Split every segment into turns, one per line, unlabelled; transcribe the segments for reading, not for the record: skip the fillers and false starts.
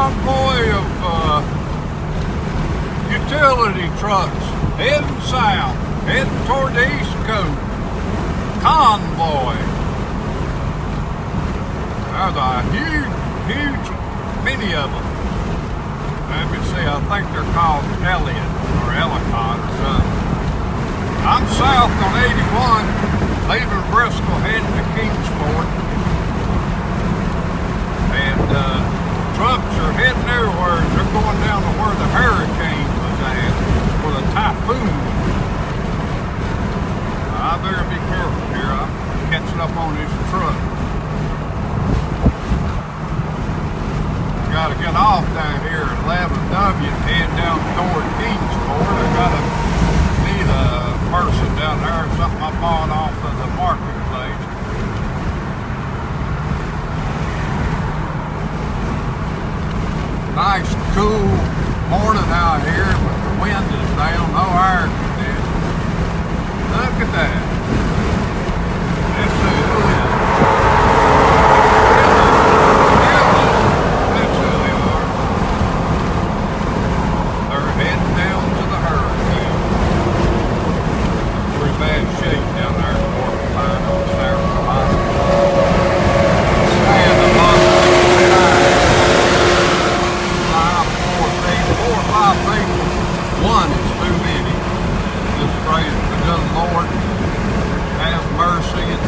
convoy of utility trucks heading south, heading toward the East Coast. Convoy. There's a huge, many of them. Let me see, I think they're called Elliott or Ellicott or something. I'm south on 81, leaving Bristol, heading to Kingsport. And trucks are heading everywhere. They're going down to where the hurricane was at, where the typhoon. I better be careful here. I'm catching up on this truck. Got to get off down here at 11W and head down toward Kingsport. I got to meet a person down there, something I bought off of the marketplace. Nice, cool morning out here, but the wind is down, no air conditioning. Look at that. Let's see who is. That's who they are. They're heading down to the hurricane. Pretty bad shape down there in Porcupine on South Carolina. Stand among the tide. 4 or 5 people. One is too many. Just pray that the good Lord have mercy and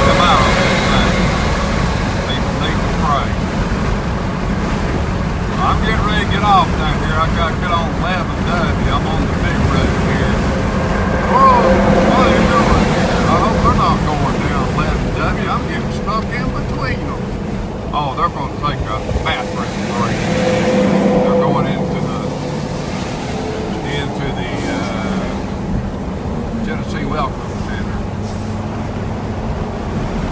come out of this thing. People need to pray. I'm getting ready to get off down here. I got to get on 11W. I'm on the big road here. Whoa, what are you doing here? I hope they're not going down 11W. I'm getting stuck in between them. Oh, they're going to take a bathroom break. They're going into the Tennessee Welcome Center.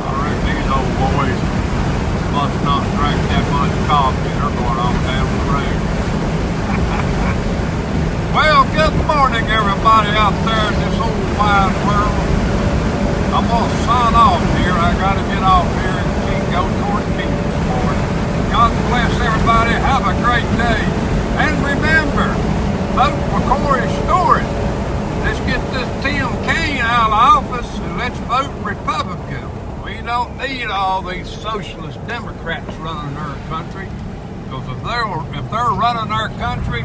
I reckon these old boys must not drink that much coffee. They're going on down the road. Well, good morning, everybody out there in this old wide world. I'm going to sign off here. I got to get off here and go toward Kingsport. God bless everybody. Have a great day. And remember, vote for Corey Stewart. Let's get this Tim Kaine out of office and let's vote Republican. We don't need all these socialist Democrats running our country. Because if they're running our country,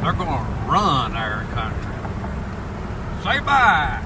they're going to run our country. Say bye.